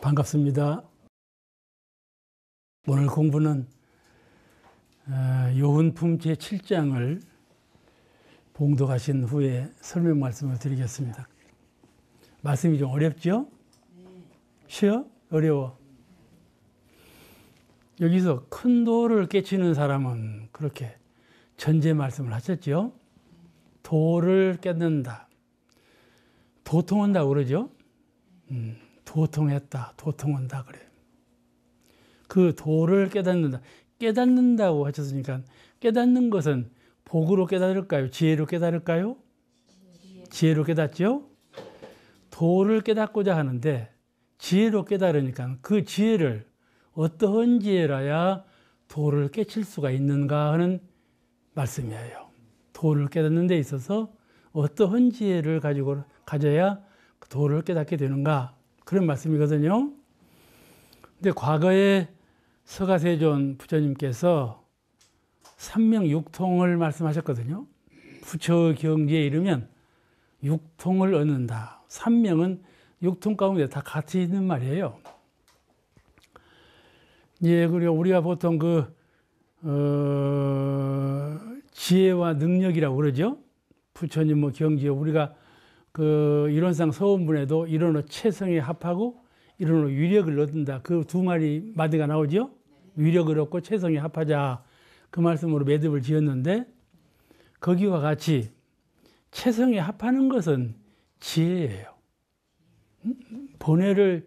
반갑습니다. 오늘 공부는 요은품 제7장을 봉독하신 후에 설명 말씀을 드리겠습니다. 말씀이 좀 어렵죠? 쉬워? 어려워? 여기서 큰 도를 깨치는 사람은 그렇게 전제 말씀을 하셨죠? 도를 깨닫는다. 도통한다고 그러죠? 도통했다, 도통한다 그래요. 그 도를 깨닫는다. 깨닫는다고 하셨으니까 깨닫는 것은 복으로 깨달을까요? 지혜로 깨달을까요? 지혜로 깨닫죠? 도를 깨닫고자 하는데 지혜로 깨달으니까 그 지혜를 어떠한 지혜라야 도를 깨칠 수가 있는가 하는 말씀이에요. 도를 깨닫는 데 있어서 어떠한 지혜를 가져야 도를 깨닫게 되는가 그런 말씀이거든요. 근데 과거에 서가세존 부처님께서 삼명육통을 말씀하셨거든요. 부처 경지에 이르면 육통을 얻는다. 삼명은 육통 가운데 다 같이 있는 말이에요. 예, 그리고 우리가 보통 지혜와 능력이라고 그러죠. 부처님 경지에 우리가 이론상 서원분에도 이론의 체성에 합하고 이론의 위력을 얻는다. 그 두 마디가 나오죠. 위력을 얻고 체성에 합하자. 그 말씀으로 매듭을 지었는데 거기와 같이 체성에 합하는 것은 지혜예요. 번뇌를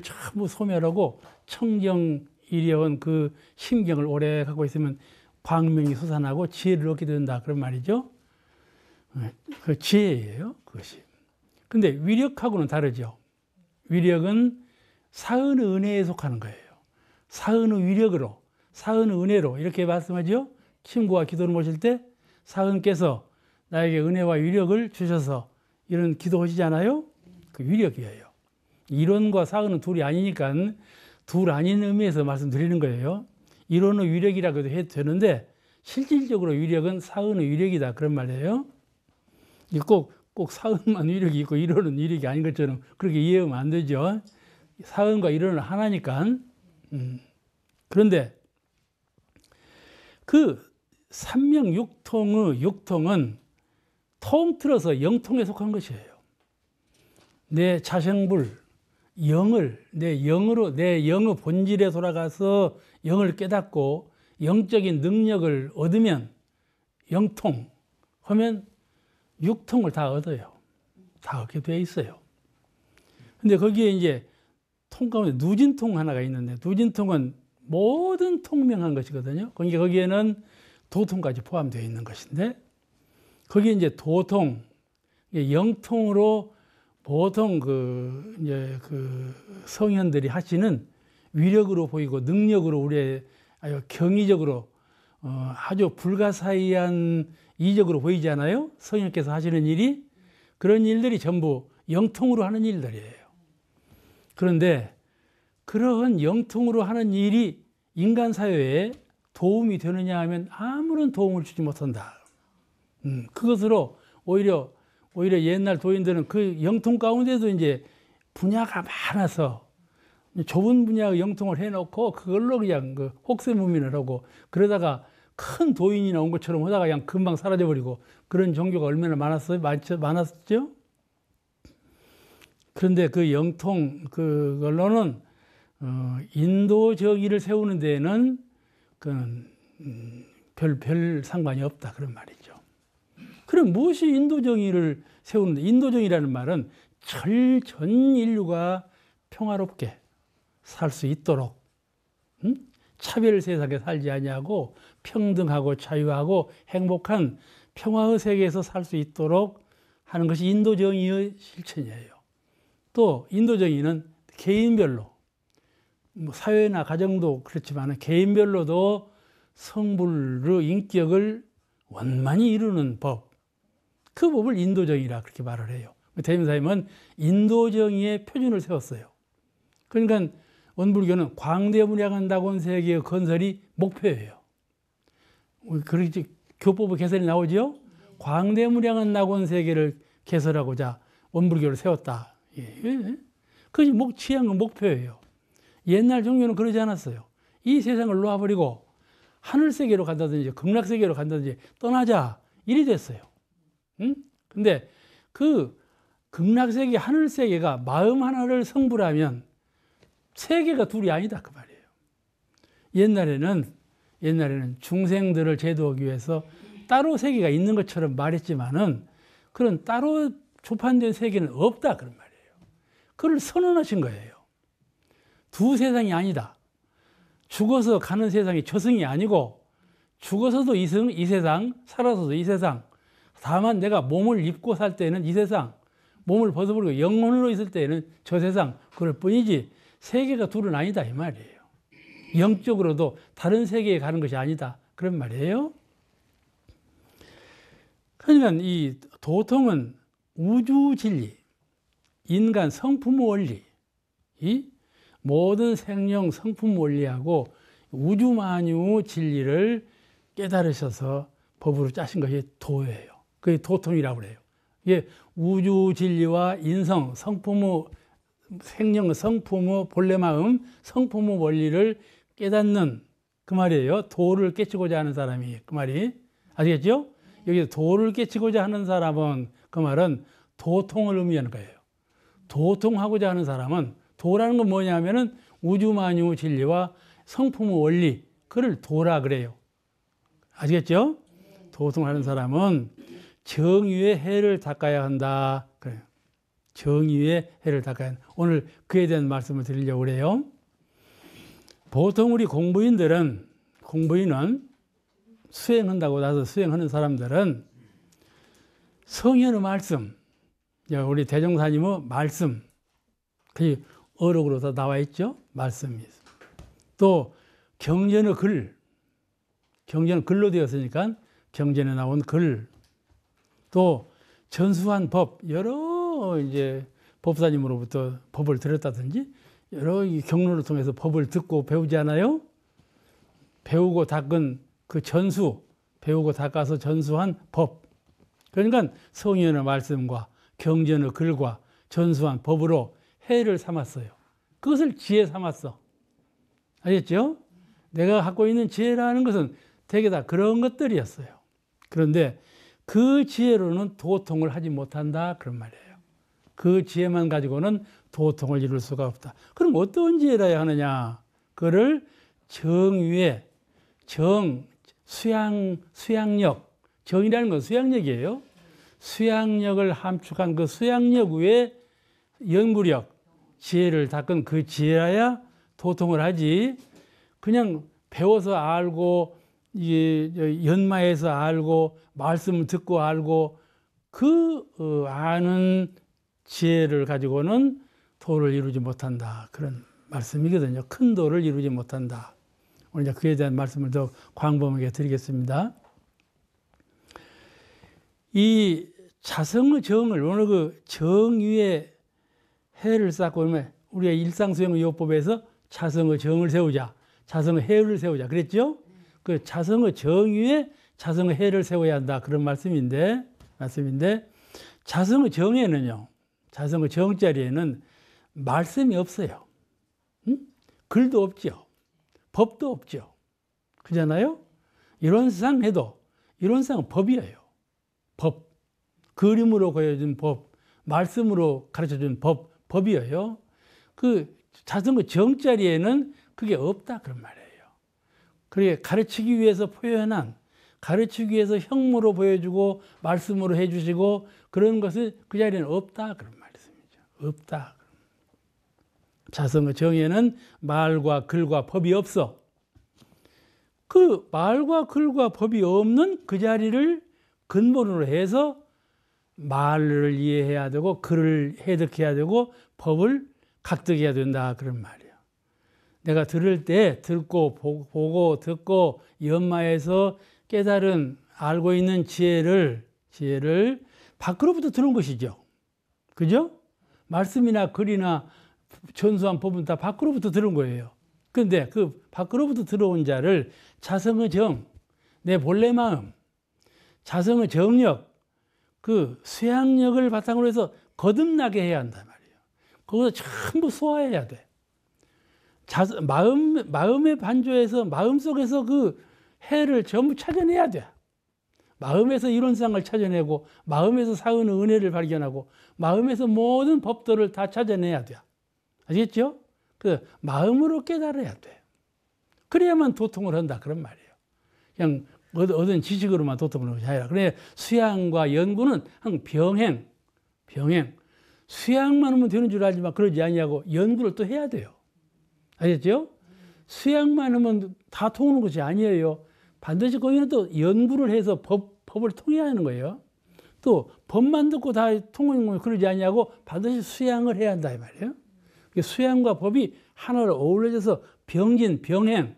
전부 소멸하고 청정이려운 그 심경을 오래 갖고 있으면 광명이 솟아나고 지혜를 얻게 된다. 그런 말이죠. 그 지혜예요, 그것이. 근데 위력하고는 다르죠. 위력은 사은의 은혜에 속하는 거예요. 사은의 위력으로, 사은의 은혜로 이렇게 말씀하죠. 친구와 기도를 모실 때 사은께서 나에게 은혜와 위력을 주셔서 이런 기도하시잖아요. 그 위력이에요. 이론과 사은은 둘이 아니니까 둘 아닌 의미에서 말씀드리는 거예요. 이론의 위력이라고도 해도 되는데 실질적으로 위력은 사은의 위력이다. 그런 말이에요. 꼭 사은만 위력이 있고 이론은 위력이 아닌 것처럼 그렇게 이해하면 안 되죠. 사은과 이론은 하나니까. 그런데 그 삼명육통의 육통은 통틀어서 영통에 속한 것이에요. 내 자생불, 영을 내 영으로 내 영의 본질에 돌아가서 영을 깨닫고 영적인 능력을 얻으면 영통 하면 육통을 다 얻어요. 다 얻게 돼 있어요. 근데 거기에 이제 통 가운데 누진통 하나가 있는데 누진통은 모든 통명한 것이거든요. 그러니까 거기에는 도통까지 포함되어 있는 것인데 거기에 이제 도통, 영통으로 보통 이제 성현들이 하시는 위력으로 보이고 능력으로 우리의 경이적으로 아주 불가사의한 이적으로 보이지 않아요? 성현께서 하시는 일이 그런 일들이 전부 영통으로 하는 일들이에요. 그런데 그러한 영통으로 하는 일이 인간 사회에 도움이 되느냐 하면 아무런 도움을 주지 못한다. 그것으로 오히려 옛날 도인들은 그 영통 가운데도 이제 분야가 많아서 좁은 분야의 영통을 해놓고 그걸로 그냥 혹세무민을 하고 그러다가 큰 도인이 나온 것처럼 하다가 그냥 금방 사라져버리고 그런 종교가 얼마나 많았었죠? 그런데 그 영통 그걸로는 인도 정의를 세우는 데에는 별 상관이 없다 그런 말이죠. 그럼 무엇이 인도 정의를 세우는데 인도 정의라는 말은 전 인류가 평화롭게 살 수 있도록 차별 세상에 살지 아니하고 평등하고 자유하고 행복한 평화의 세계에서 살 수 있도록 하는 것이 인도 정의의 실천이에요. 또 인도 정의는 개인별로 사회나 가정도 그렇지만 개인별로도 성불의 인격을 원만히 이루는 법, 그 법을 인도정의라 그렇게 말을 해요. 대림사님은 인도정의의 표준을 세웠어요. 그러니까 원불교는 광대문양한다곤 세계의 건설이 목표예요. 그렇게 교법의 개설이 나오죠. 광대문양한다곤 세계를 개설하고자 원불교를 세웠다. 그것이 취한 목표예요. 옛날 종교는 그러지 않았어요. 이 세상을 놓아버리고 하늘세계로 간다든지 극락세계로 간다든지 떠나자 이리 됐어요. 응? 근데 그 극락세계, 하늘세계가 마음 하나를 성불하면 세계가 둘이 아니다 그 말이에요. 옛날에는 중생들을 제도하기 위해서 따로 세계가 있는 것처럼 말했지만은 그런 따로 조판된 세계는 없다 그런 말이에요. 그걸 선언하신 거예요. 두 세상이 아니다. 죽어서 가는 세상이 저승이 아니고 죽어서도 이 세상, 살아서도 이 세상. 다만 내가 몸을 입고 살 때는 이 세상, 몸을 벗어버리고 영혼으로 있을 때는 저 세상 그럴 뿐이지 세계가 둘은 아니다 이 말이에요. 영적으로도 다른 세계에 가는 것이 아니다 그런 말이에요. 그러니까 이 도통은 우주 진리, 인간 성품 원리, 이 모든 생명 성품 원리하고 우주 만유 진리를 깨달으셔서 법으로 짜신 것이 도예요. 그게 도통이라고 그래요. 이게 우주 진리와 인성, 성품의 생명, 성품의 본래 마음, 성품의 원리를 깨닫는 그 말이에요. 도를 깨치고자 하는 사람이 그 말이 아시겠죠? 여기 도를 깨치고자 하는 사람은 그 말은 도통을 의미하는 거예요. 도통하고자 하는 사람은 도라는 건 뭐냐면은 우주만유 진리와 성품의 원리 그를 도라 그래요. 아시겠죠? 도통하는 사람은 정의의 해를 닦아야 한다 그래요. 정의의 해를 닦아야 한다. 오늘 그에 대한 말씀을 드리려고 그래요. 보통 우리 공부인은 수행한다고 나서 수행하는 사람들은 성현의 말씀, 우리 대종사님의 말씀, 그게 어록으로 다 나와 있죠. 말씀이. 또 경전의 글, 경전은 글로 되었으니까 경전에 나온 글, 또 전수한 법, 여러 이제 법사님으로부터 법을 들었다든지 여러 경로를 통해서 법을 듣고 배우지 않아요? 배우고 닦은 그 전수, 배우고 닦아서 전수한 법. 그러니까 성현의 말씀과 경전의 글과 전수한 법으로 해를 삼았어요. 그것을 지혜 삼았어. 알겠죠? 내가 갖고 있는 지혜라는 것은 대개 다 그런 것들이었어요. 그런데 그 지혜로는 도통을 하지 못한다 그런 말이에요. 그 지혜만 가지고는 도통을 이룰 수가 없다. 그럼 어떤 지혜라야 하느냐? 그를 정위에 수양력, 정이라는 건 수양력이에요. 수양력을 함축한 그 수양력 위에 연구력, 지혜를 닦은 그 지혜라야 도통을 하지. 그냥 배워서 알고 연마해서 알고 말씀을 듣고 알고 그 아는 지혜를 가지고는 도를 이루지 못한다. 그런 말씀이거든요. 큰 도를 이루지 못한다. 오늘 이제 그에 대한 말씀을 더 광범하게 드리겠습니다. 이 자성의 정을 오늘 그 정위에 해를 쌓고 그러면 우리가 일상수행의 요법에서 자성의 정을 세우자, 자성의 해를 세우자 그랬죠? 그 자성의 정위에 자성의 해를 세워야 한다 그런 말씀인데 자성의 정에는요, 자성의 정자리에는 말씀이 없어요. 응? 글도 없죠. 법도 없죠. 그잖아요? 이론상 해도 이론상 법이에요. 법. 그림으로 보여준 법, 말씀으로 가르쳐준 법이에요. 그 자성의 정자리에는 그게 없다 그런 말이에요. 그게 가르치기 위해서 표현한, 가르치기 위해서 형무로 보여주고 말씀으로 해주시고 그런 것은 그 자리에는 없다 그런 말씀이죠. 없다. 자성의 정에는 말과 글과 법이 없어. 그 말과 글과 법이 없는 그 자리를 근본으로 해서 말을 이해해야 되고 글을 해득해야 되고 법을 각득해야 된다 그런 말이에요. 내가 들을 때 듣고 보고 듣고 연마해서 깨달은 알고 있는 지혜를 밖으로부터 들은 것이죠. 그죠? 말씀이나 글이나 전수한 법은 다 밖으로부터 들은 거예요. 그런데 그 밖으로부터 들어온 자를 자성의 정, 내 본래 마음, 자성의 정력, 그 수양력을 바탕으로 해서 거듭나게 해야 한단 말이에요. 거기서 전부 소화해야 돼. 마음의 반조에서 마음속에서 그 해를 전부 찾아내야 돼. 마음에서 이론상을 찾아내고 마음에서 사은의 은혜를 발견하고 마음에서 모든 법도를 다 찾아내야 돼. 아시겠죠? 그 마음으로 깨달아야 돼. 그래야만 도통을 한다 그런 말이에요. 그냥 얻은 지식으로만 도통을 하는 것이 아니라. 그래 수양과 연구는 항상 병행. 수양만 하면 되는 줄 알지만 그러지 아니하고 연구를 또 해야 돼요. 아시겠죠? 수양만 하면 다 통하는 것이 아니에요. 반드시 거기는 또 연구를 해서 법을 통해야 하는 거예요. 또 법만 듣고 다 통하는 건 그러지 아니하고 반드시 수양을 해야 한다 이 말이에요. 수양과 법이 하나로 어우러져서 병진, 병행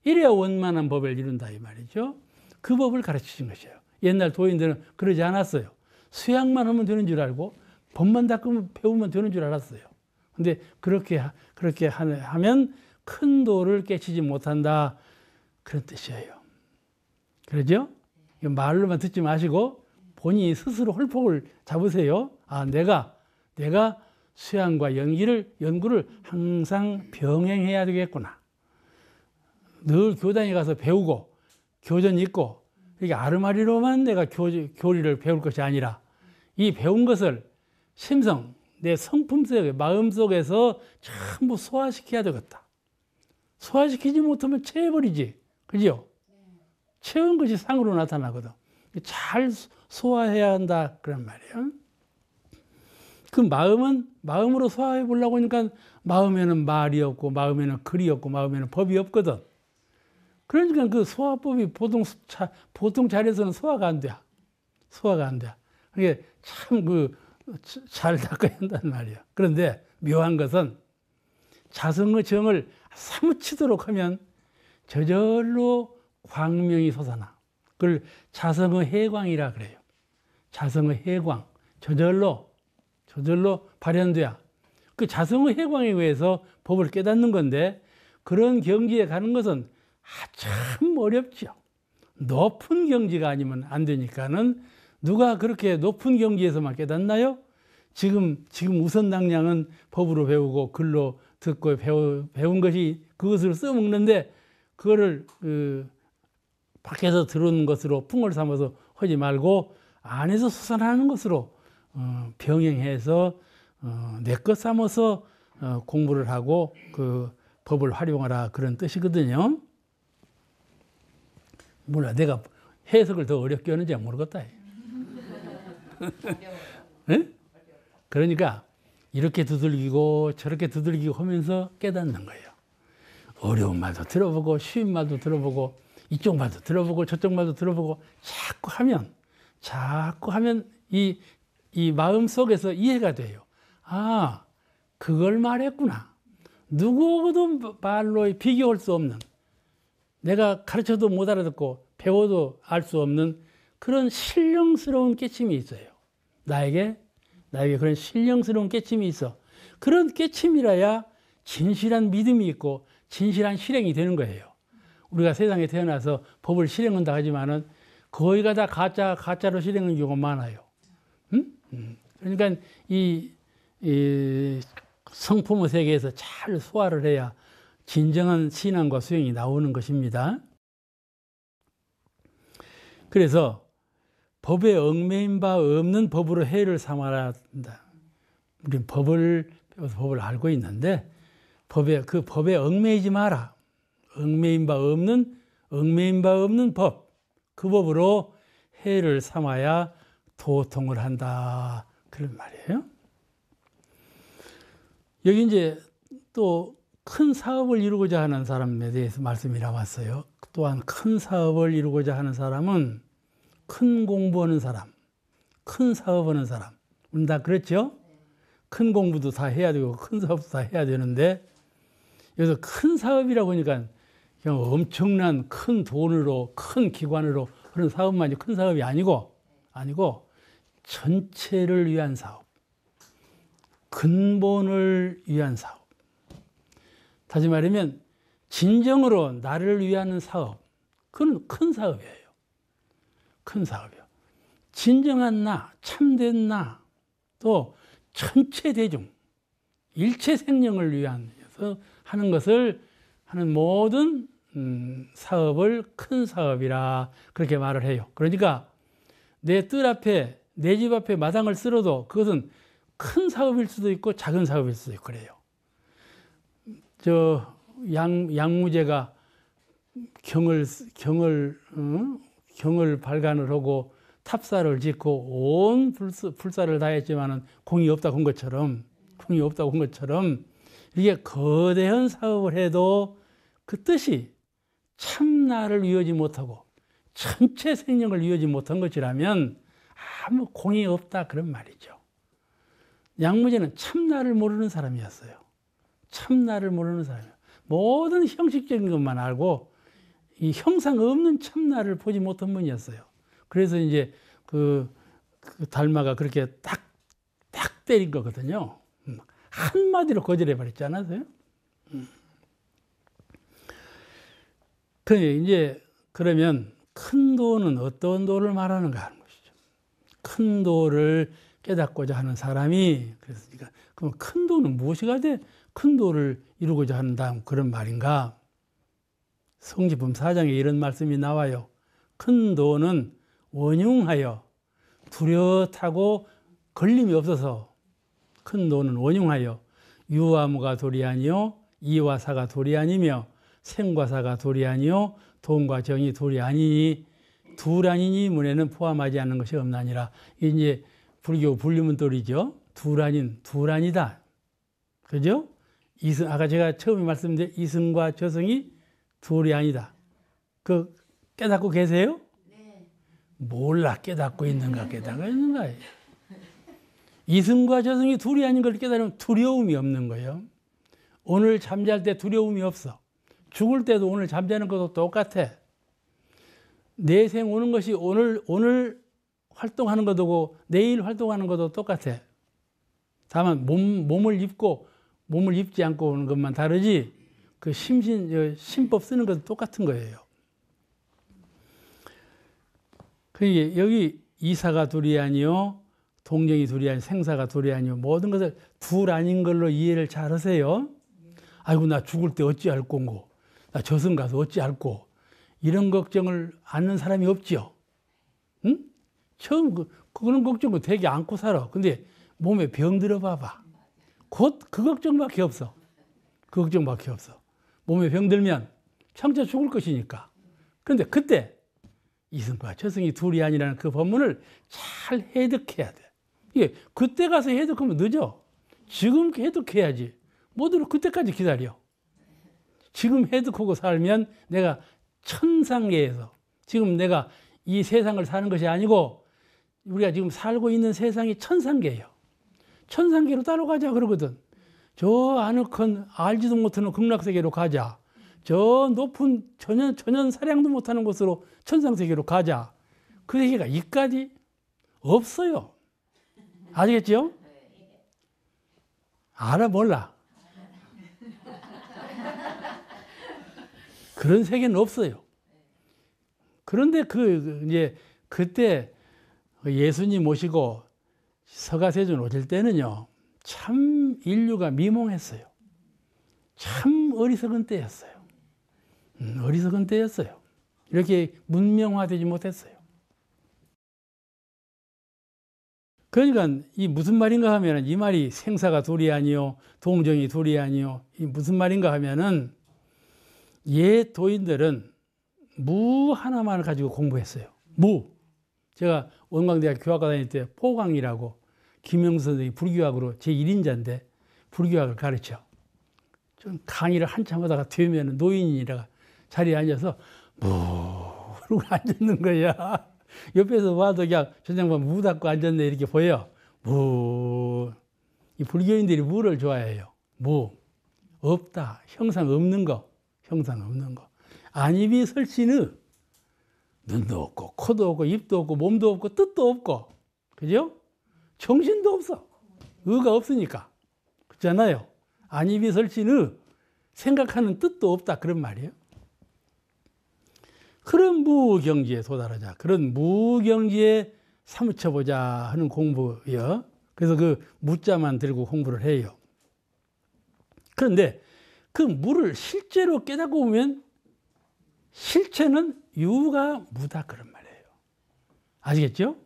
이래야 원만한 법을 이룬다 이 말이죠. 그 법을 가르치신 것이에요. 옛날 도인들은 그러지 않았어요. 수양만 하면 되는 줄 알고 법만 다 배우면 되는 줄 알았어요. 근데 그렇게 하면 큰 도를 깨치지 못한다 그런 뜻이에요. 그러죠? 말로만 듣지 마시고 본인이 스스로 홀폭을 잡으세요. 아, 내가 수양과 연구를 항상 병행해야 되겠구나. 늘 교단에 가서 배우고 교전 있고 이게 아르마리로만 내가 교리를 배울 것이 아니라 이 배운 것을 심성, 내 성품 속에 마음속에서 전부 소화시켜야 되겠다. 소화시키지 못하면 채워버리지. 그죠? 채운 것이 상으로 나타나거든. 잘 소화해야 한다 그런 말이에요. 그 마음으로 소화해 보려고 하니까 마음에는 말이 없고 마음에는 글이 없고 마음에는 법이 없거든. 그러니까 그 소화법이 보통 자리에서는 소화가 안 돼. 소화가 안 돼. 그게 참 잘 닦아야 한다는 말이에요. 그런데 묘한 것은 자성의 정을 사무치도록 하면 저절로 광명이 솟아나. 그걸 자성의 해광이라 그래요. 자성의 해광. 저절로 발현돼야. 그 자성의 해광에 의해서 법을 깨닫는 건데 그런 경지에 가는 것은 참 어렵죠. 높은 경지가 아니면 안 되니까는 누가 그렇게 높은 경지에서만 깨닫나요? 지금 우선당량은 법으로 배우고 글로 듣고 배운 것이 그것을 써먹는데 그거를 밖에서 들은 것으로 풍을 삼아서 하지 말고 안에서 솟아나는 것으로 병행해서 내 것 삼아서 공부를 하고 그 법을 활용하라 그런 뜻이거든요. 몰라, 내가 해석을 더 어렵게 하는지 모르겠다. 네? 그러니까 이렇게 두들기고 저렇게 두들기고 하면서 깨닫는 거예요. 어려운 말도 들어보고 쉬운 말도 들어보고 이쪽 말도 들어보고 저쪽 말도 들어보고 자꾸 하면 이 마음 속에서 이해가 돼요. 아, 그걸 말했구나. 누구도 말로 비교할 수 없는, 내가 가르쳐도 못 알아듣고 배워도 알 수 없는 그런 신령스러운 깨침이 있어요. 나에게 그런 신령스러운 깨침이 있어. 그런 깨침이라야 진실한 믿음이 있고 진실한 실행이 되는 거예요. 우리가 세상에 태어나서 법을 실행한다 하지만은 거의가 다 가짜로 실행하는 경우가 많아요. 그러니까 이 성품의 세계에서 잘 소화를 해야 진정한 신앙과 수행이 나오는 것입니다. 그래서 법에 얽매인 바 없는 법으로 해를 삼아야 한다. 우리는 법을 알고 있는데 그 법에 얽매이지 마라. 얽매인 바 없는 법, 그 법으로 해를 삼아야 도통을 한다. 그런 말이에요. 여기 이제 또 큰 사업을 이루고자 하는 사람에 대해서 말씀이 나왔어요. 또한 큰 사업을 이루고자 하는 사람은 큰 공부하는 사람, 큰 사업하는 사람. 우리는 다 그렇죠? 큰 공부도 다 해야 되고 큰 사업도 다 해야 되는데 여기서 큰 사업이라고 하니까 그냥 엄청난 큰 돈으로 큰 기관으로 그런 사업만이 큰 사업이 아니고 전체를 위한 사업, 근본을 위한 사업. 다시 말하면 진정으로 나를 위한 사업, 그건 큰 사업이에요. 큰 사업이요. 진정한 나, 참된 나, 또 전체 대중, 일체 생명을 위해서 하는 것을 하는 모든 사업을 큰 사업이라 그렇게 말을 해요. 그러니까 내 뜰 앞에, 내 집 앞에 마당을 쓸어도 그것은 큰 사업일 수도 있고 작은 사업일 수도 있고 그래요. 양무제가 경을 발간을 하고 탑사를 짓고 온 불사를 다했지만은 공이 없다고 한 것처럼, 이게 거대한 사업을 해도 그 뜻이 참나를 이루지 못하고 전체 생명을 이루지 못한 것이라면 아무 공이 없다 그런 말이죠. 양무제는 참나를 모르는 사람이었어요. 참나를 모르는 사람이에요. 모든 형식적인 것만 알고 이 형상 없는 참나를 보지 못한 분이었어요. 그래서 이제 그 달마가 그렇게 딱 때린 거거든요. 한마디로 거절해 버렸지 않았어요? 그러면 큰 도는 어떤 도를 말하는가 하는 것이죠. 큰 도를 깨닫고자 하는 사람이, 그랬으니까 그럼 큰 도는 무엇이가 돼? 큰 도를 이루고자 한다 그런 말인가? 성지품 4장에 이런 말씀이 나와요. 큰 도는 원흉하여 뚜렷하고 걸림이 없어서, 큰 도는 원흉하여 유와무가 돌이 아니요 이와 사가 돌이 아니며 생과 사가 돌이 아니요 돈과 정이 돌이 아니니 둘 아니니 문에는 포함하지 않는 것이 없나니라. 이제 불교 불리문돌이죠. 둘 아니다. 그죠? 아까 제가 처음에 말씀드린 이승과 저승이 둘이 아니다. 그 깨닫고 계세요? 네. 몰라. 깨닫고 있는가 이승과 저승이 둘이 아닌 걸 깨달으면 두려움이 없는 거예요. 오늘 잠잘 때 두려움이 없어. 죽을 때도 오늘 잠자는 것도 똑같아. 내생 오는 것이 오늘 활동하는 것도 내일 활동하는 것도 똑같아. 다만 몸을 입지 않고 오는 것만 다르지 그 신법 쓰는 것도 똑같은 거예요. 그러니까 여기 이사가 둘이 아니요 동정이 둘이 아니요 생사가 둘이 아니요 모든 것을 둘 아닌 걸로 이해를 잘 하세요. 아이고 나 죽을 때 어찌 할 건고, 나 저승 가서 어찌 할꼬, 이런 걱정을 않는 사람이 없지요. 응? 처음 그런 걱정을 되게 안고 살아. 근데 몸에 병 들어봐봐. 곧 그 걱정밖에 없어. 몸에 병 들면 창자 죽을 것이니까. 근데 그때 이승과 저승이 둘이 아니라는 그 법문을 잘 해득해야 돼. 이게 그때 가서 해득하면 늦어. 지금 해득해야지. 모두로 그때까지 기다려. 지금 해득하고 살면 내가 천상계에서, 지금 내가 이 세상을 사는 것이 아니고 우리가 지금 살고 있는 세상이 천상계예요. 천상계로 따라가자 그러거든. 저 아늑한 알지도 못하는 극락세계로 가자. 저 높은 전혀 사량도 못하는 곳으로 천상세계로 가자. 그 세계가 이까지 없어요. 아시겠죠? 알아 몰라. 그런 세계는 없어요. 그런데 이제 그때 예수님 모시고 서가세존 오실 때는요, 참 인류가 미몽했어요. 참 어리석은 때였어요. 어리석은 때였어요. 이렇게 문명화되지 못했어요. 그러니까 이 무슨 말인가 하면은, 이 말이 생사가 둘이 아니요 동정이 둘이 아니요, 이 무슨 말인가 하면은, 옛 도인들은 무 하나만을 가지고 공부했어요. 무. 제가 원광대학 교학과 다닐 때 포광이라고, 김영수 선생이 불교학으로 제1인자인데 불교학을 가르쳐. 좀 강의를 한참 하다가 되면 노인이라가 자리에 앉아서 무 그러고 앉았는 거야. 옆에서 봐도 그냥 전장만 무 닫고 앉았네 이렇게 보여. 무. 이 불교인들이 무를 좋아해요. 무. 없다. 형상 없는 거. 안입이 설치는 눈도 없고 코도 없고 입도 없고 몸도 없고 뜻도 없고, 그죠? 정신도 없어. 의가 없으니까. 그렇잖아요. 안입이 설치는 생각하는 뜻도 없다 그런 말이에요. 그런 무경지에 도달하자. 그런 무경지에 사무쳐보자 하는 공부예요. 그래서 그 무자만 들고 공부를 해요. 그런데 그 무를 실제로 깨닫고 보면 실체는 유가 무다 그런 말이에요. 아시겠죠?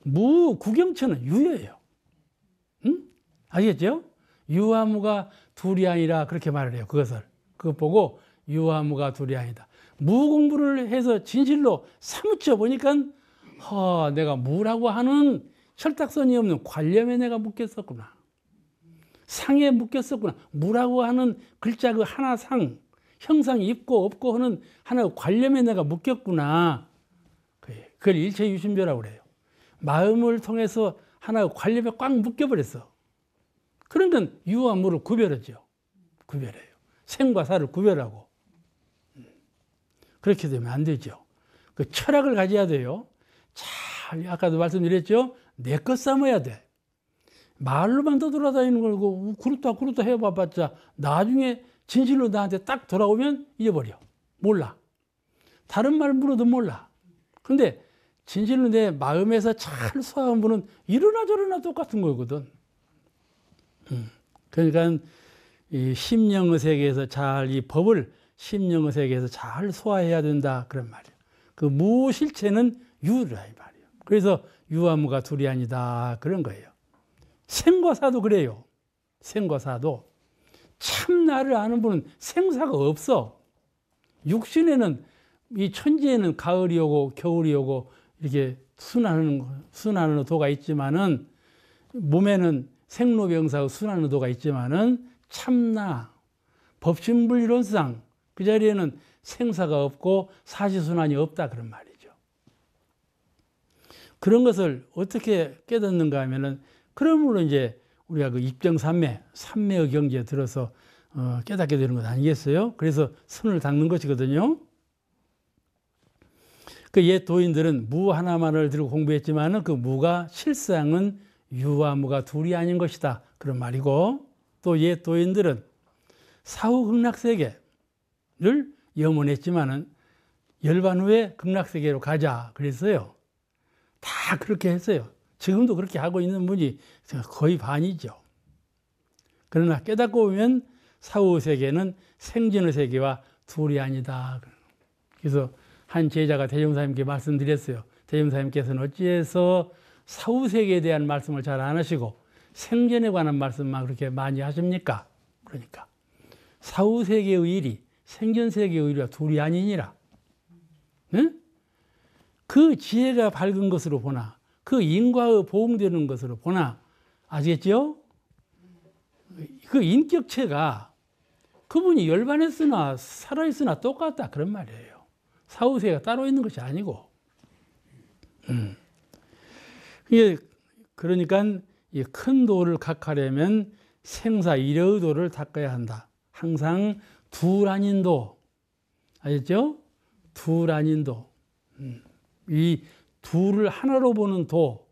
무 구경처는 유예요. 응? 아시겠죠? 유와 무가 둘이 아니라 그렇게 말을 해요. 그것 보고 유와 무가 둘이 아니다. 무 공부를 해서 진실로 사무쳐 보니까 내가 무라고 하는 혈탁선이 없는 관념에 내가 묶였었구나. 상에 묶였었구나. 무라고 하는 글자 그 하나 상, 형상이 있고 없고 하는 하나의 관념에 내가 묶였구나. 그걸 일체유심조라고 그래요. 마음을 통해서 하나의 관념에 꽉 묶여버렸어. 그러니까 유와 무를 구별하죠. 구별해요. 생과 사를 구별하고. 그렇게 되면 안 되죠. 그 철학을 가져야 돼요. 잘, 아까도 말씀드렸죠. 내 것 삼아야 돼. 말로만 떠돌아다니는 걸고 그렇다 해봐봤자 나중에 진실로 나한테 딱 돌아오면 잊어버려. 몰라. 다른 말 물어도 몰라. 근데 진실로 내 마음에서 잘 소화한 분은 이러나 저러나 똑같은 거거든. 그러니까 이 심령의 세계에서 잘 이 법을 심령의 세계에서 잘 소화해야 된다 그런 말이에요. 그 무실체는 유라 이 말이에요. 그래서 유와 무가 둘이 아니다 그런 거예요. 생과 사도 그래요. 생과 사도 참 나를 아는 분은 생사가 없어. 육신에는 이 천지에는 가을이 오고 겨울이 오고 이렇게 순환하는 도가 있지만은 몸에는 생로병사의 순환하는 도가 있지만은 참나 법신불이론상 그 자리에는 생사가 없고 사시순환이 없다 그런 말이죠. 그런 것을 어떻게 깨닫는가 하면은 그러므로 이제 우리가 그 입정삼매, 삼매의 경지에 들어서 깨닫게 되는 것 아니겠어요? 그래서 선을 닦는 것이거든요. 그 옛 도인들은 무 하나만을 들고 공부했지만은 그 무가 실상은 유와 무가 둘이 아닌 것이다 그런 말이고, 또 옛 도인들은 사후 극락세계를 염원했지만은 열반 후에 극락세계로 가자 그랬어요. 다 그렇게 했어요. 지금도 그렇게 하고 있는 분이 거의 반이죠. 그러나 깨닫고 보면 사후 세계는 생전의 세계와 둘이 아니다. 그래서 한 제자가 대종사님께 말씀드렸어요. 대종사님께서는 어찌해서 사후 세계에 대한 말씀을 잘 안 하시고 생전에 관한 말씀만 그렇게 많이 하십니까? 그러니까 사후 세계의 일이 생전 세계의 일과 둘이 아니니라. 응? 그 지혜가 밝은 것으로 보나 그 인과의 보응되는 것으로 보나 아시겠죠? 그 인격체가 그분이 열반했으나 살아있으나 똑같다 그런 말이에요. 사후세계가 따로 있는 것이 아니고. 그러니까 이 큰 도를 각하려면 생사 일의 도를 닦아야 한다. 항상 둘 아닌 도 아셨죠? 둘 아닌 도. 이 둘을 하나로 보는 도,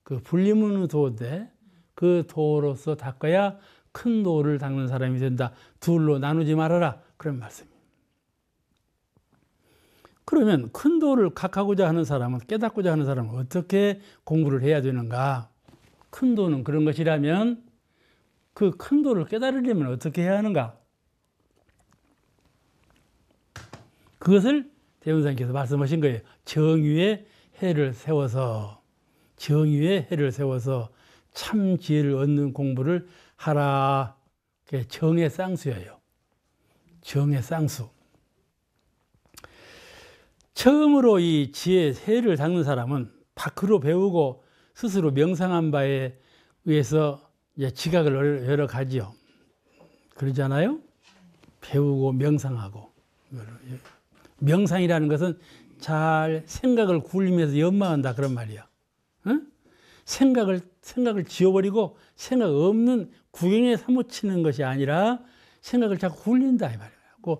그 분리문의 도인데 그 도로서 닦아야 큰 도를 닦는 사람이 된다. 둘로 나누지 말아라. 그런 말씀입니다. 그러면 큰 도를 각하고자 하는 사람은, 깨닫고자 하는 사람은 어떻게 공부를 해야 되는가? 큰 도는 그런 것이라면 그 큰 도를 깨달으려면 어떻게 해야 하는가? 그것을 대원사님께서 말씀하신 거예요. 정의의 해를 세워서, 정의의 해를 세워서 참 지혜를 얻는 공부를 하라. 그게 정의 쌍수예요. 정의 쌍수. 처음으로 이 지혜 해를 닦는 사람은 밖으로 배우고 스스로 명상한 바에 의해서 이제 지각을 여러 가지요. 그러잖아요. 배우고 명상하고. 명상이라는 것은 잘 생각을 굴리면서 연마한다 그런 말이야. 응? 생각을 지워버리고 생각 없는 구경에 사무치는 것이 아니라 생각을 자꾸 굴린다 이 말이야.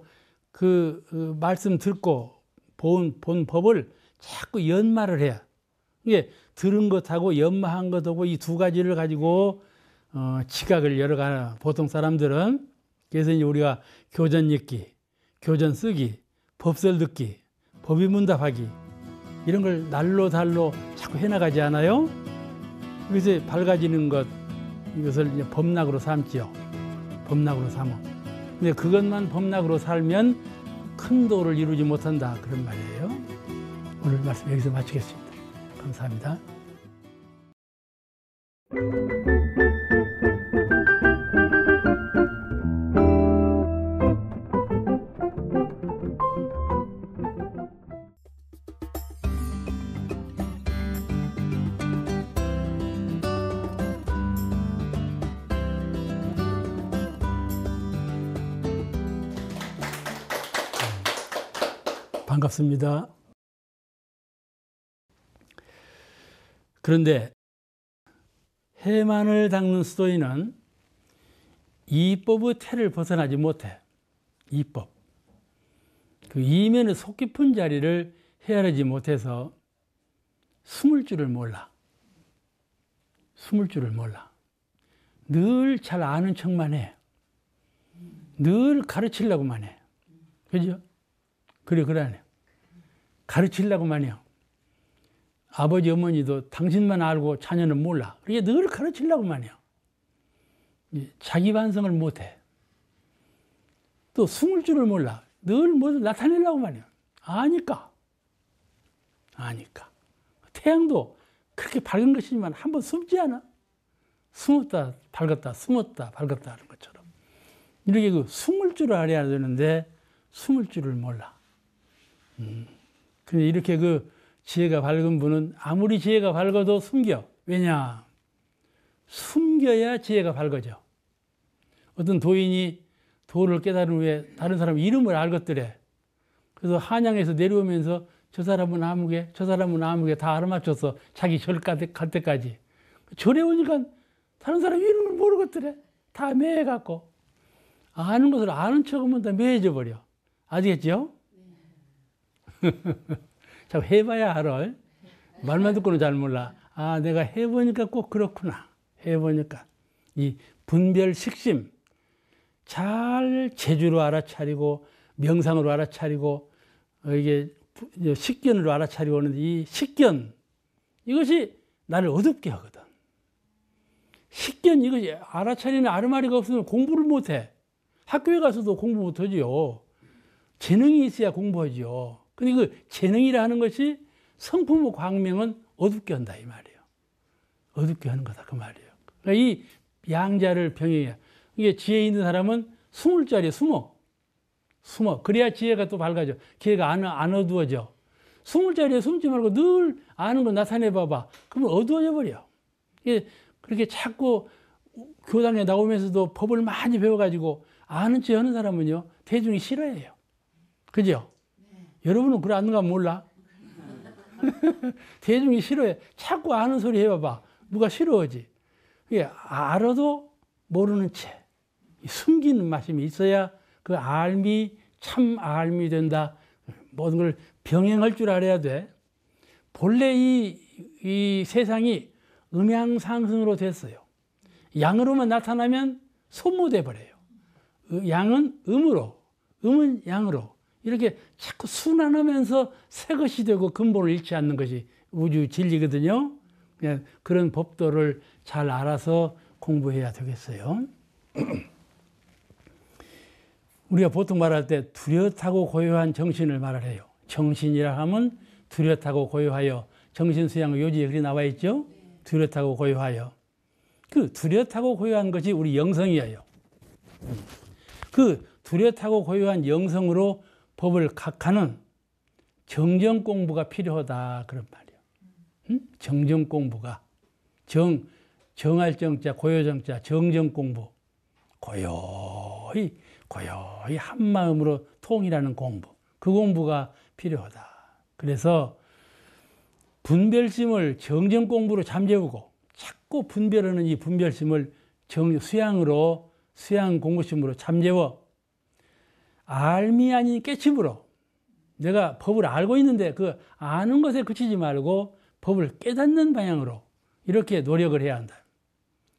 그 말씀 듣고 본 법을 자꾸 연마를 해야. 이게 들은 것하고 연마한 것하고 이 두 가지를 가지고 지각을 여러 가지 보통 사람들은. 그래서 이제 우리가 교전 읽기, 교전 쓰기, 법설 듣기, 법의문답하기 이런 걸 날로 달로 자꾸 해나가지 않아요? 그래서 밝아지는 것, 이것을 이제 법락으로 삼지요. 범락으로 삼어. 근데 그것만 범락으로 살면 큰 도를 이루지 못한다. 그런 말이에요. 오늘 말씀 여기서 마치겠습니다. 감사합니다. 반갑습니다. 그런데 해만을 닦는 수도인은 이법의 태를 벗어나지 못해. 이법. 그 이면의 속 깊은 자리를 헤아리지 못해서 숨을 줄을 몰라. 숨을 줄을 몰라. 늘 잘 아는 척만 해. 늘 가르치려고만 해. 그죠? 그러네. 가르치려고만 해요. 아버지, 어머니도 당신만 알고 자녀는 몰라. 그게 늘 가르치려고만 해요. 자기 반성을 못해. 또 숨을 줄을 몰라. 늘 뭐를 나타내려고만 해요. 아니까. 태양도 그렇게 밝은 것이지만 한번 숨지 않아? 숨었다 밝았다 숨었다 밝았다 하는 것처럼. 이렇게 그 숨을 줄 알아야 되는데 숨을 줄을 몰라. 근데 이렇게 그 지혜가 밝은 분은 아무리 지혜가 밝아도 숨겨. 왜냐? 숨겨야 지혜가 밝아져. 어떤 도인이 도를 깨달은 후에 다른 사람 이름을 알것더래. 그래서 한양에서 내려오면서 저 사람은 아무개, 저 사람은 아무개 다 알아맞혀서 자기 절 갈 때까지. 절에 오니까 다른 사람 이름을 모르겠더래. 다 매해갖고. 아는 것을 아는 척하면 다 매해져 버려. 아시겠죠? 자꾸 해봐야 알아. 말만 듣고는 잘 몰라. 아, 내가 해보니까 꼭 그렇구나. 해보니까. 이 분별 식심. 잘 재주로 알아차리고, 명상으로 알아차리고, 이게 식견으로 알아차리고 오는데 이 식견, 이것이 나를 어둡게 하거든. 식견, 이것이 알아차리는 아르마리가 없으면 공부를 못해. 학교에 가서도 공부 못하지요. 재능이 있어야 공부하지요. 근데 그 재능이라 하는 것이 성품의 광명은 어둡게 한다 이 말이에요. 어둡게 하는 거다 그 말이에요. 그러니까 이 양자를 병행해야. 이게 지혜 있는 사람은 숨을 자리에 숨어. 그래야 지혜가 또 밝아져. 지혜가 안 어두워져. 숨을 자리에 숨지 말고 늘 아는 거 나타내 봐봐. 그러면 어두워져 버려. 이게 그렇게 자꾸 교당에 나오면서도 법을 많이 배워가지고 아는 체 하는 사람은요 대중이 싫어해요. 그죠? 여러분은 그래 안는가 몰라? 대중이 싫어해. 자꾸 아는 소리 해봐봐. 누가 싫어하지? 이게 알아도 모르는 채. 숨기는 말씀이 있어야 그 알미, 참 알미 된다. 모든 걸 병행할 줄 알아야 돼. 본래 이 세상이 음양상승으로 됐어요. 양으로만 나타나면 소모돼 버려요. 양은 음으로, 음은 양으로. 이렇게 자꾸 순환하면서 새 것이 되고 근본을 잃지 않는 것이 우주 진리거든요. 그냥 그런 법도를 잘 알아서 공부해야 되겠어요. 우리가 보통 말할 때 뚜렷하고 고요한 정신을 말을 해요. 정신이라 하면 뚜렷하고 고요하여. 정신수양의 요지에 그리 나와 있죠. 뚜렷하고 고요하여. 그 뚜렷하고 고요한 것이 우리 영성이에요. 그 뚜렷하고 고요한 영성으로 법을 각하는 정정 공부가 필요하다 그런 말이에요. 정정 공부가 정할 정자 고요 정자 정정 공부 고요히 한 마음으로 통일하는 공부 그 공부가 필요하다. 그래서 분별심을 정정 공부로 잠재우고 자꾸 분별하는 이 분별심을 수양 공부심으로 잠재워 알미 아닌 깨침으로 내가 법을 알고 있는데 그 아는 것에 그치지 말고 법을 깨닫는 방향으로 이렇게 노력을 해야 한다.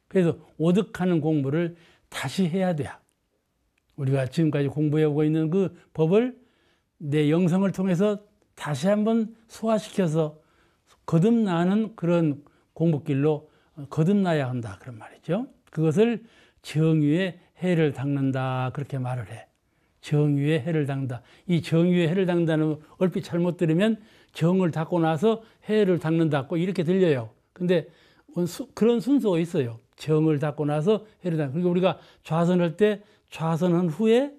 그래서 오득하는 공부를 다시 해야 돼. 우리가 지금까지 공부해오고 있는 그 법을 내 영성을 통해서 다시 한번 소화시켜서 거듭나는 그런 공부길로 거듭나야 한다. 그런 말이죠. 그것을 정유에 해를 닦는다 그렇게 말을 해. 정유에 해를 닦는다. 이 정유에 해를 닦는다는 얼핏 잘못 들으면 정을 닦고 나서 해를 닦는다 꼭 이렇게 들려요. 근데 그런 순서가 있어요. 정을 닦고 나서 해를 닦는다. 그러니까 우리가 좌선할 때 좌선한 후에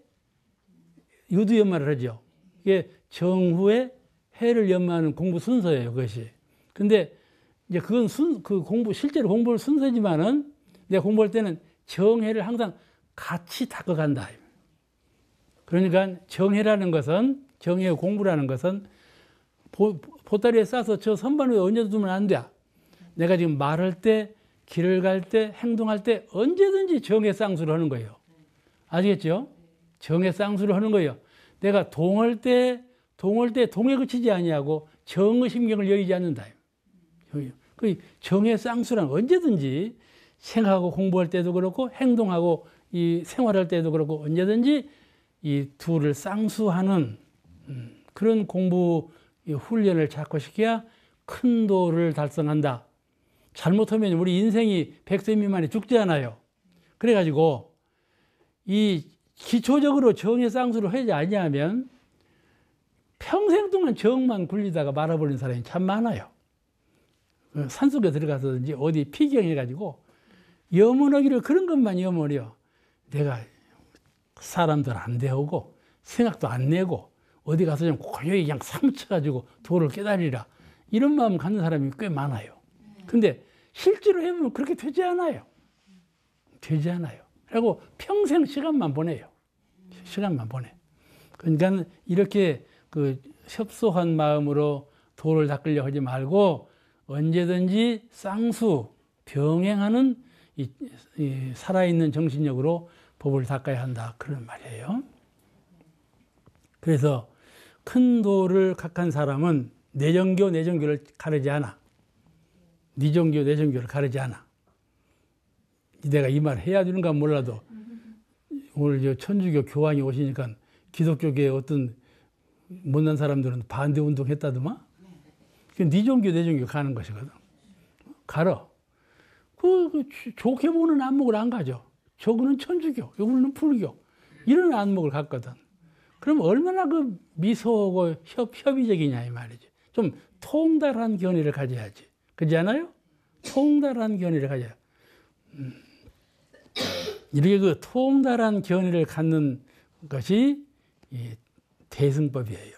유두연마를 하죠. 이게 정 후에 해를 연마하는 공부 순서예요, 그것이. 근데 이제 그건 실제로 공부를 순서지만은 내가 공부할 때는 정해를 항상 같이 닦아간다. 그러니까 정해라는 것은, 정해 공부라는 것은 보따리에 싸서 저 선반 위에 얹어두면 안 돼. 내가 지금 말할 때, 길을 갈 때, 행동할 때 언제든지 정해 쌍수를 하는 거예요. 아시겠죠? 정해 쌍수를 하는 거예요. 내가 동할 때 동에 그치지 아니하고 정의 심경을 여의지 않는다. 그 정해 쌍수란 언제든지 생각하고 공부할 때도 그렇고 행동하고 이 생활할 때도 그렇고 언제든지 이 둘을 쌍수하는 그런 공부 훈련을 자꾸 시켜야 큰 도를 달성한다. 잘못하면 우리 인생이 100세 미만이 죽지 않아요. 그래가지고 이 기초적으로 정해 쌍수를 하지 아니하면 평생 동안 정만 굴리다가 말아버리는 사람이 참 많아요. 산속에 들어가서든지 어디 피경해가지고 염원하기를 그런 것만 염원해요. 내가 사람들 안 대하고 생각도 안 내고 어디 가서 좀 고요히 그냥 사무쳐가지고 도를 깨달으리라. 이런 마음 갖는 사람이 꽤 많아요. 근데 실제로 해보면 그렇게 되지 않아요. 되지 않아요. 그리고 평생 시간만 보내요. 시간만 보내. 그러니까 이렇게 그 협소한 마음으로 도를 닦으려 하지 말고 언제든지 쌍수, 병행하는 이 살아있는 정신력으로 법을 닦아야 한다. 그런 말이에요. 그래서 큰 도를 각한 사람은 내정교를 가르지 않아. 니정교, 내정교를 가르지 않아. 내가 이 말 해야 되는가 몰라도 오늘 저 천주교 교황이 오시니까 기독교계 어떤 못난 사람들은 반대 운동 했다더만. 니정교, 내정교 가는 것이거든. 가라. 좋게 보는 안목을 안 가져. 저거는 천주교, 요거는 불교. 이런 안목을 갖거든. 그럼 얼마나 그 미소고 협의적이냐 이 말이지. 좀 통달한 견해를 가져야지. 그렇지 않아요? 통달한 견해를 가져야. 이렇게 그 통달한 견해를 갖는 것이 이 대승법이에요.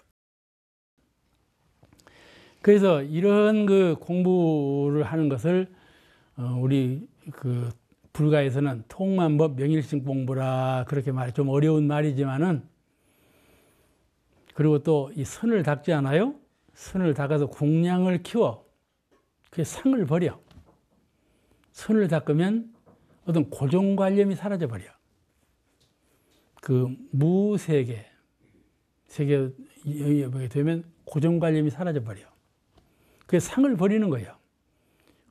그래서 이런 그 공부를 하는 것을 우리 그 불가에서는 통만법 명일신 공부라 그렇게 말해. 좀 어려운 말이지만은 그리고 또 이 선을 닦지 않아요? 선을 닦아서 공량을 키워. 그 상을 버려. 선을 닦으면 어떤 고정관념이 사라져버려. 그 무세계, 세계에 보게 되면 고정관념이 사라져버려. 그 상을 버리는 거예요.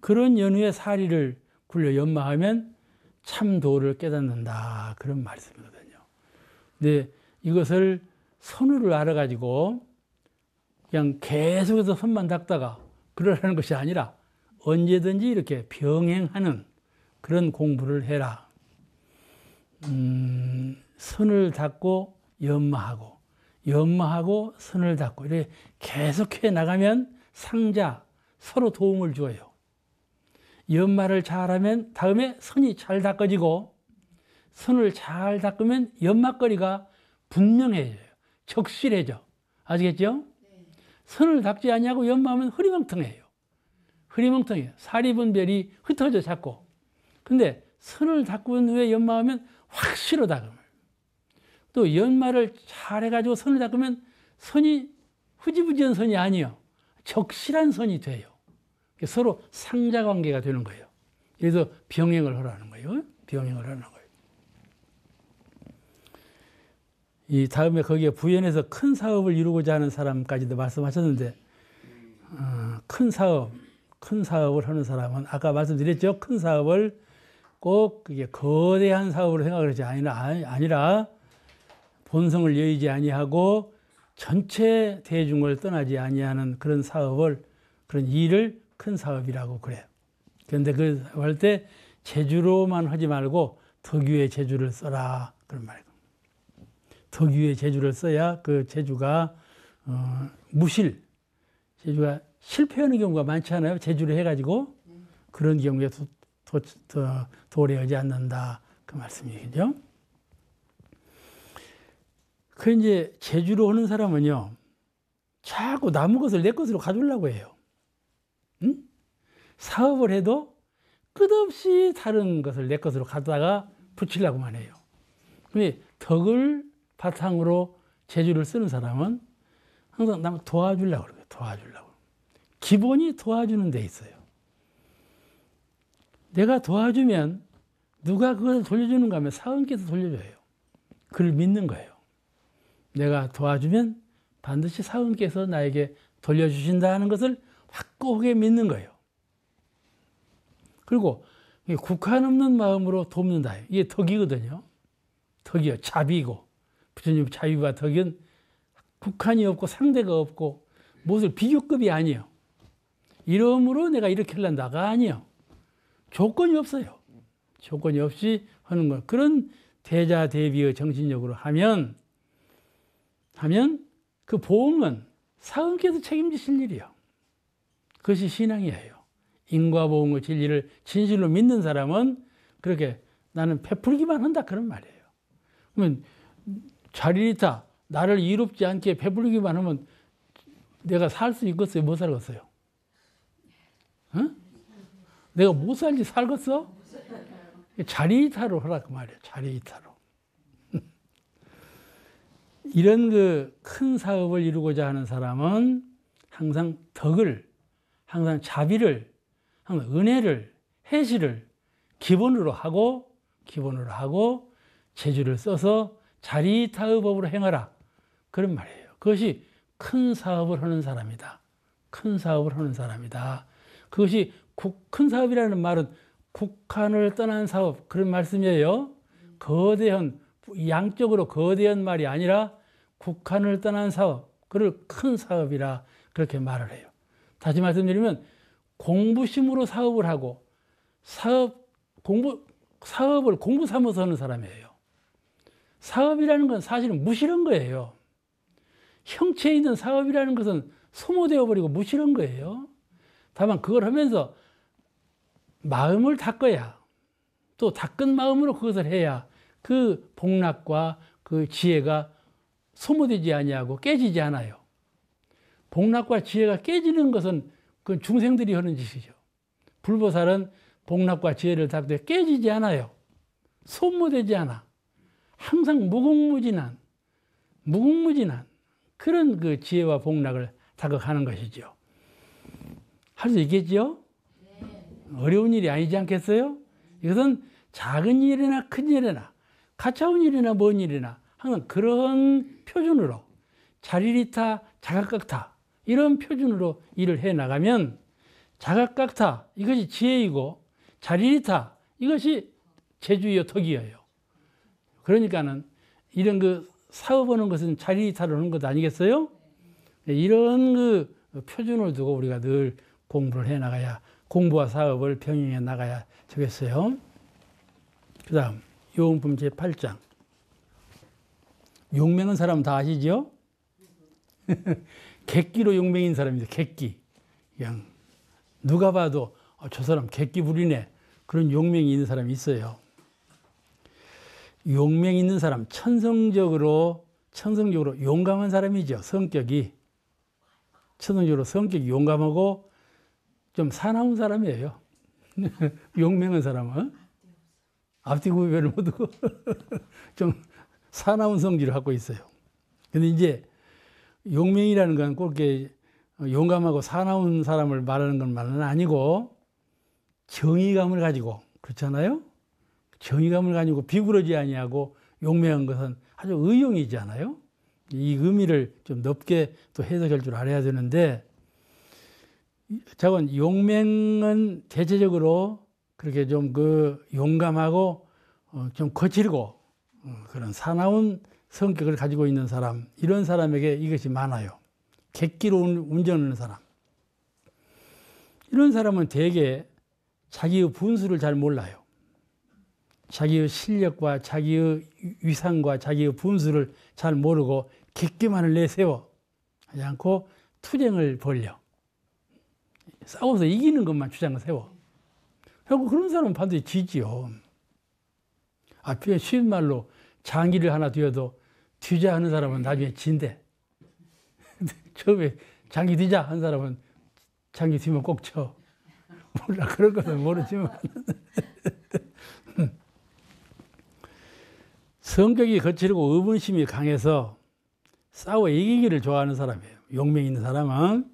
그런 연후의 사리를 굴려 연마하면 참도를 깨닫는다. 그런 말씀이거든요. 근데 이것을 선우를 알아가지고 그냥 계속해서 선만 닦다가 그러라는 것이 아니라 언제든지 이렇게 병행하는 그런 공부를 해라. 선을 닦고 연마하고 선을 닦고 이렇게 계속해 나가면 상자 서로 도움을 줘요. 연마를 잘하면 다음에 선이 잘 닦아지고 선을 잘 닦으면 연마거리가 분명해져요. 적실해져. 아시겠죠? 선을 닦지 않냐고 연마하면 흐리멍텅해요. 살이 분별이 흩어져 자꾸. 근데 선을 닦고 난 후에 연마하면 확실히 닦으면. 또 연마를 잘 해가지고 선을 닦으면 선이 흐지부지한 선이 아니에요. 적실한 선이 돼요. 서로 상자 관계가 되는 거예요. 그래서 병행을 하라는 거예요. 병행을 하는 거예요. 이 다음에 거기에 부연해서 큰 사업을 이루고자 하는 사람까지도 말씀하셨는데, 큰 사업을 하는 사람은 아까 말씀드렸죠. 큰 사업을 꼭 그게 거대한 사업으로 생각하지 아니라 본성을 여의지 아니하고 전체 대중을 떠나지 아니하는 그런 사업을, 그런 일을 큰 사업이라고 그래요. 그런데 그 할 때 제주로만 하지 말고 덕유의 재주를 써라 그런 말이에요. 덕유의 재주를 써야 그 재주가 무실, 재주가 실패하는 경우가 많지 않아요? 재주를 해가지고 그런 경우에 도래하지 않는다 그 말씀이죠. 그 이제 재주로 하는 사람은요, 자꾸 남의 것을 내 것으로 가져오려고 해요. 응? 사업을 해도 끝없이 다른 것을 내 것으로 가다가 붙이려고만 해요. 근데 덕을 바탕으로 재주를 쓰는 사람은 항상 남을 도와주려고 그래요. 도와주려고. 기본이 도와주는 데 있어요. 내가 도와주면 누가 그걸 돌려주는가 하면 사원께서 돌려줘요. 그를 믿는 거예요. 내가 도와주면 반드시 사원께서 나에게 돌려주신다는 것을 확고하게 믿는 거예요. 그리고 국한 없는 마음으로 돕는다. 이게 덕이거든요. 덕이요. 자비고. 부처님 자비와 덕은 국한이 없고 상대가 없고 무엇을 비교급이 아니에요. 이러므로 내가 이렇게 하려다가 아니에요. 조건이 없어요. 조건이 없이 하는 것. 그런 대자 대비의 정신력으로 하면 그 보응은 사원께서 책임지실 일이에요. 그것이 신앙이에요. 인과보응의 진리를 진실로 믿는 사람은 그렇게 나는 베풀기만 한다 그런 말이에요. 그러면 자리리타 나를 이롭지 않게 베풀기만 하면 내가 살 수 있겠어요? 못 살겠어요? 응? 내가 못 살지 살겠어? 자리이타로 하라 그 말이에요. 자리이타로. 이런 그 큰 사업을 이루고자 하는 사람은 항상 덕을, 항상 자비를, 항상 은혜를, 해시를 기본으로 하고 재주를 써서 자리이타의 법으로 행하라. 그런 말이에요. 그것이 큰 사업을 하는 사람이다. 큰 사업을 하는 사람이다. 그것이 큰 사업이라는 말은 국한을 떠난 사업 그런 말씀이에요. 거대한 양적으로 거대한 말이 아니라 국한을 떠난 사업, 그걸 큰 사업이라 그렇게 말을 해요. 다시 말씀드리면 공부심으로 사업을 하고 사업을 공부 삼아서 하는 사람이에요. 사업이라는 건 사실은 무실한 거예요. 형체에 있는 사업이라는 것은 소모되어 버리고 무실한 거예요. 다만 그걸 하면서 마음을 닦아야, 또 닦은 마음으로 그것을 해야 그 복락과 그 지혜가 소모되지 아니하고 깨지지 않아요. 복락과 지혜가 깨지는 것은 그 중생들이 하는 짓이죠. 불보살은 복락과 지혜를 닦되 깨지지 않아요. 소모되지 않아. 항상 무궁무진한 그런 그 지혜와 복락을 자극하는 것이죠. 할 수 있겠죠? 어려운 일이 아니지 않겠어요? 이것은 작은 일이나 큰 일이나 가까운 일이나 먼 일이나 항상 그런 표준으로 자리리타, 자각각타 이런 표준으로 일을 해나가면 자각각타 이것이 지혜이고 자리리타 이것이 재주이요 덕이에요. 그러니까는 이런 그 사업하는 것은 자리리타로 하는 것 아니겠어요? 이런 그 표준을 두고 우리가 늘 공부를 해나가야 공부와 사업을 병행해 나가야 되겠어요. 그 다음 요음품 제8장 용맹한 사람 다 아시죠? 객기로 용맹인 사람입니다. 객기. 그냥 누가 봐도 저 사람 객기 부리네. 그런 용맹이 있는 사람이 있어요. 용맹 있는 사람, 천성적으로 용감한 사람이죠. 성격이 용감하고 좀 사나운 사람이에요. 용맹한 사람은 앞뒤 구별을 못하고 좀 사나운 성질을 갖고 있어요. 근데 이제 용맹이라는 건 꼭 이렇게 용감하고 사나운 사람을 말하는 것만은 아니고 정의감을 가지고 그렇잖아요. 정의감을 가지고 비굴하지 아니하고 용맹한 것은 아주 의용이잖아요. 이 의미를 좀 넓게 또 해석할 줄 알아야 되는데, 자건 용맹은 대체적으로 그렇게 좀 그 용감하고 좀 거칠고 그런 사나운 성격을 가지고 있는 사람, 이런 사람에게 이것이 많아요. 객기로 운전하는 사람. 이런 사람은 대개 자기의 분수를 잘 몰라요. 자기의 실력과 자기의 위상과 자기의 분수를 잘 모르고 객기만을 내세워 하지 않고 투쟁을 벌려 싸워서 이기는 것만 주장을 세워. 결국 그런 사람은 반드시 지지요. 앞에 쉬운 말로 장기를 하나 뒤어도 뒤자 하는 사람은 나중에 진대. 처음에 장기 뒤자 한 사람은 장기 뒤면 꼭 쳐. 몰라, 그런 것은 모르지만. 성격이 거칠고 의문심이 강해서 싸워 이기기를 좋아하는 사람이에요. 용맹 있는 사람은.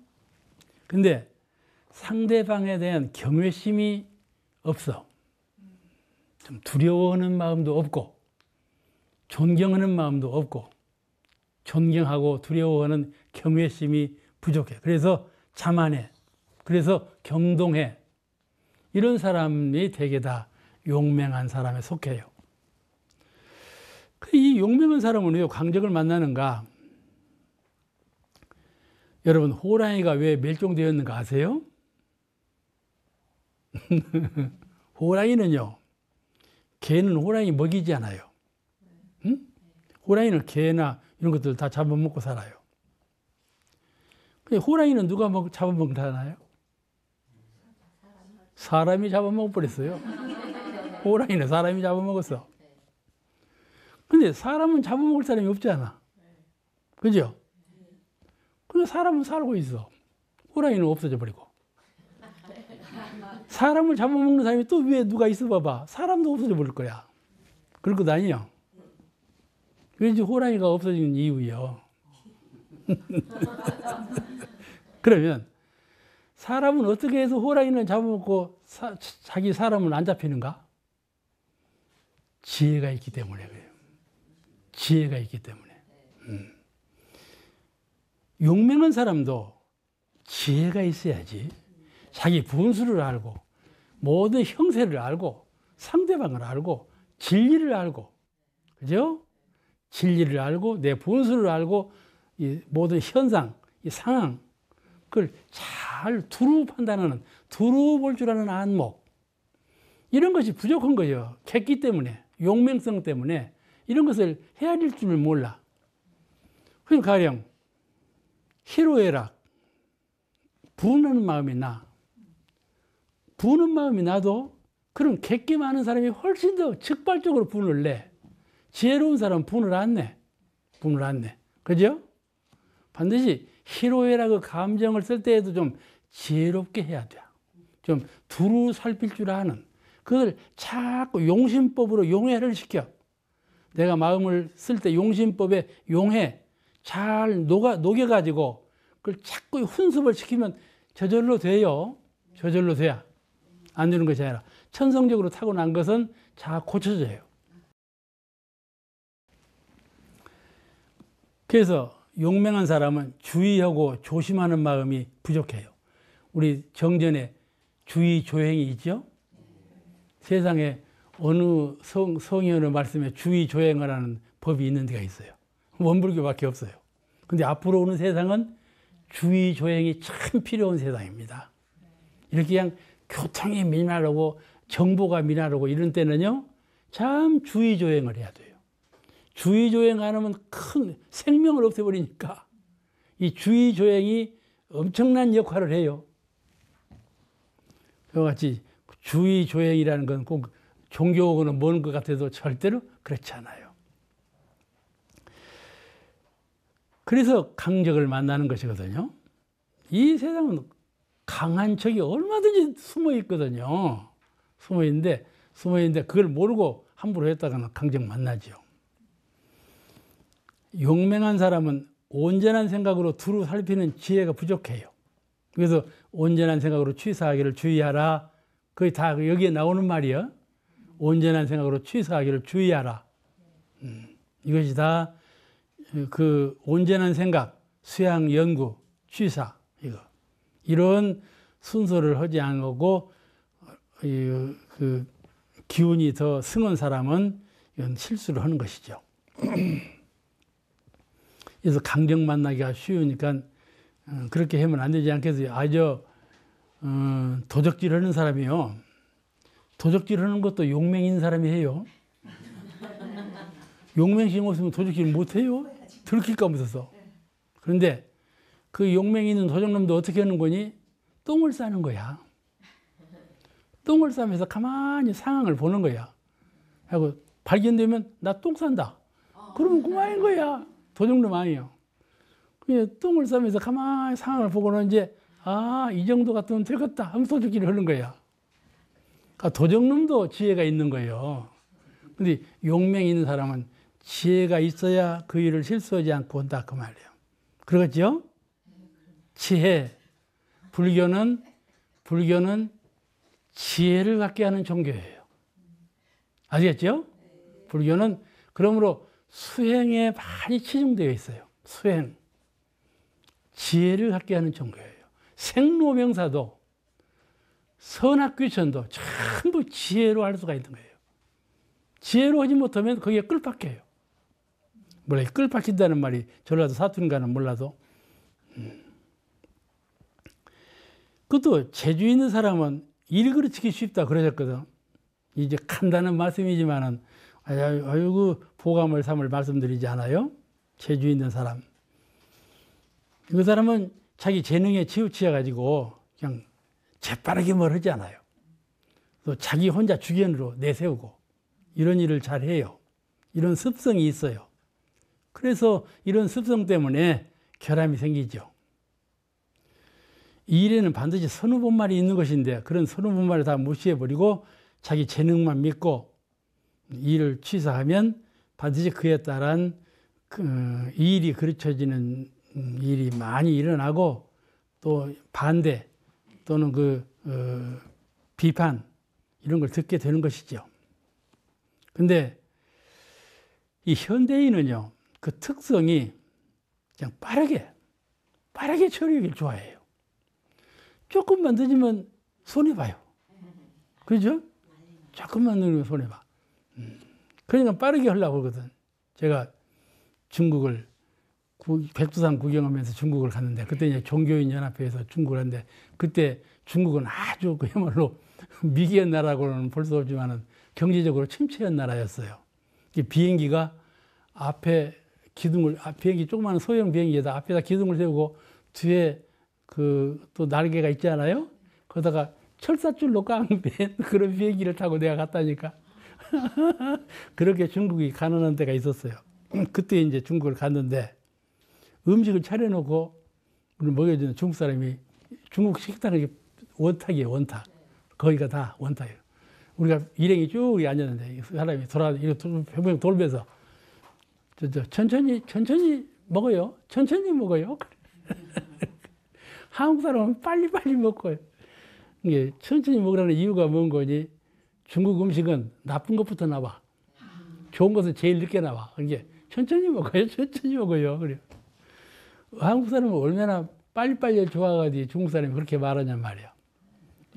근데 상대방에 대한 경외심이 없어. 좀 두려워하는 마음도 없고, 존경하는 마음도 없고, 존경하고 두려워하는 경외심이 부족해. 그래서 자만해. 그래서 경동해. 이런 사람이 대개 다 용맹한 사람에 속해요. 이 용맹한 사람은 왜 강적을 만나는가? 여러분, 호랑이가 왜 멸종되었는가 아세요? 호랑이는요, 개는 호랑이 먹이지 않아요. 응? 호랑이는 개나 이런 것들 다 잡아먹고 살아요. 근데 호랑이는 누가 잡아먹나요? 사람이 잡아먹어버렸어요. 호랑이는 사람이 잡아먹었어. 근데 사람은 잡아먹을 사람이 없잖아. 그죠? 근데 사람은 살고 있어. 호랑이는 없어져 버리고. 사람을 잡아먹는 사람이 또 위에 누가 있어 봐봐. 사람도 없어져 버릴 거야. 그럴 것 아니에요. 그래서 호랑이가 없어지는 이유요. 그러면 사람은 어떻게 해서 호랑이는 잡아먹고 자기 사람은 안 잡히는가? 지혜가 있기 때문에 그래요. 지혜가 있기 때문에. 용맹한 사람도 지혜가 있어야지. 자기 분수를 알고 모든 형세를 알고 상대방을 알고 진리를 알고, 그죠? 진리를 알고 내 분수를 알고 이 모든 현상, 이 상황, 그걸 잘 두루 판단하는, 두루 볼 줄 아는 안목, 이런 것이 부족한 거예요. 객기 때문에, 용맹성 때문에 이런 것을 헤아릴 줄 몰라. 그럼 가령 희로애락, 분하는 마음이 나. 부는 마음이 나도 그런 객기 많은 사람이 훨씬 더 즉발적으로 분을 내. 지혜로운 사람은 분을 안 내. 분을 안 내. 그죠? 반드시 희로애락의 감정을 쓸 때에도 좀 지혜롭게 해야 돼. 좀 두루 살필 줄 아는. 그걸 자꾸 용심법으로 용해를 시켜. 내가 마음을 쓸 때 용심법에 용해 잘 녹여가지고 그걸 자꾸 훈습을 시키면 저절로 돼요. 저절로 돼야. 안 되는 것이 아니라 천성적으로 타고난 것은 잘 고쳐져요. 그래서 용맹한 사람은 주의하고 조심하는 마음이 부족해요. 우리 정전에 주의 조행이 있죠? 세상에 어느 성의 어느 말씀에 주의 조행을 하는 법이 있는 데가 있어요. 원불교밖에 없어요. 근데 앞으로 오는 세상은 주의 조행이 참 필요한 세상입니다. 이렇게 그냥 교통이 미나르고 정보가 미나르고 이런 때는요, 참 주의 조행을 해야 돼요. 주의 조행 안 하면 큰 생명을 없애버리니까 이 주의 조행이 엄청난 역할을 해요. 그와 같이 주의 조행이라는 건 꼭 종교하고는 먼 것 같아도 절대로 그렇지 않아요. 그래서 강적을 만나는 것이거든요. 이 세상은 강한 적이 얼마든지 숨어 있거든요. 숨어 있는데 그걸 모르고 함부로 했다가는 강적 만나죠. 용맹한 사람은 온전한 생각으로 두루 살피는 지혜가 부족해요. 그래서 온전한 생각으로 취사하기를 주의하라. 거의 다 여기에 나오는 말이에요. 온전한 생각으로 취사하기를 주의하라. 이것이 다 그 온전한 생각, 수양, 연구, 취사, 이런 순서를 하지 않고 그 기운이 더 승한 사람은 이건 실수를 하는 것이죠. 그래서 강적 만나기가 쉬우니까 그렇게 하면 안 되지 않겠어요. 도적질 하는 사람이요. 도적질 하는 것도 용맹 있는 사람이 해요. 용맹심 없으면 도적질 못 해요. 들킬까 무서워서. 그런데 그 용맹 있는 도적놈도 어떻게 하는 거니? 똥을 싸는 거야. 똥을 싸면서 가만히 상황을 보는 거야. 하고 발견되면 나 똥 싼다. 그러면 그만인 거야. 도적놈 아니에요. 그냥 똥을 싸면서 가만히 상황을 보고는 이제 이 정도 같으면 되겠다 하면서 도적질을 하는 거야. 그러니까 도적놈도 지혜가 있는 거예요. 근데 용맹 있는 사람은 지혜가 있어야 그 일을 실수하지 않고 한다 그 말이에요. 그러겠죠? 지혜. 불교는 지혜를 갖게 하는 종교예요. 아시겠죠? 불교는 그러므로 수행에 많이 치중되어 있어요. 수행. 지혜를 갖게 하는 종교예요. 생로병사도 선악귀천도 전부 지혜로 할 수가 있는 거예요. 지혜로 하지 못하면 거기에 끌박혀요. 몰라, 끌박힌다는 말이 전라도 사투리인가는 몰라도. 그것도 재주 있는 사람은 일 그르치기 쉽다 그러셨거든. 이제 간단한 말씀이지만은 아이고 보감을 삼을 말씀드리지 않아요? 재주 있는 사람. 그 사람은 자기 재능에 치우치어가지고 그냥 재빠르게 뭘 하지 않아요. 또 자기 혼자 주견으로 내세우고 이런 일을 잘 해요. 이런 습성이 있어요. 그래서 이런 습성 때문에 결함이 생기죠. 이 일에는 반드시 선후본말이 있는 것인데 그런 선후본말을 다 무시해버리고 자기 재능만 믿고 이 일을 취사하면 반드시 그에 따른 이 일이 그르쳐지는 일이 많이 일어나고 또 반대 또는 비판 이런 걸 듣게 되는 것이죠. 근데 이 현대인은요, 그 특성이 그냥 빠르게 처리하기를 좋아해요. 조금만 늦으면 손해봐요. 그죠? 조금만 늦으면 손해봐. 그러니까 빠르게 하려고 그러거든. 제가 중국을 백두산 구경하면서 중국을 갔는데 그때 이제 종교인 연합회에서 중국을 갔는데 그때 중국은 아주 그야말로 미개한 나라고는 볼 수 없지만은 경제적으로 침체한 나라였어요. 비행기가 앞에 기둥을, 비행기 조그마한 소형 비행기에다 앞에다 기둥을 세우고 뒤에 또 날개가 있잖아요. 거기다가 철사줄로 깡뺀 그런 비행기를 타고 내가 갔다니까. 그렇게 중국이 가난한 때가 있었어요. 그때 이제 중국을 갔는데 음식을 차려놓고 우리 먹여주는 중국 사람이 중국 식당이 원탁이에요, 원탁. 거기가 다 원탁이에요. 우리가 일행이 쭉 앉았는데 사람이 이렇게 돌면서 천천히 먹어요. 천천히 먹어요. 한국 사람은 빨리빨리 먹고요. 이게 천천히 먹으라는 이유가 뭔 거니? 중국 음식은 나쁜 것부터 나와. 좋은 것은 제일 늦게 나와. 이게 천천히 먹어요. 그래요. 한국 사람은 얼마나 빨리빨리 좋아가지고 중국 사람이 그렇게 말하냔 말이야.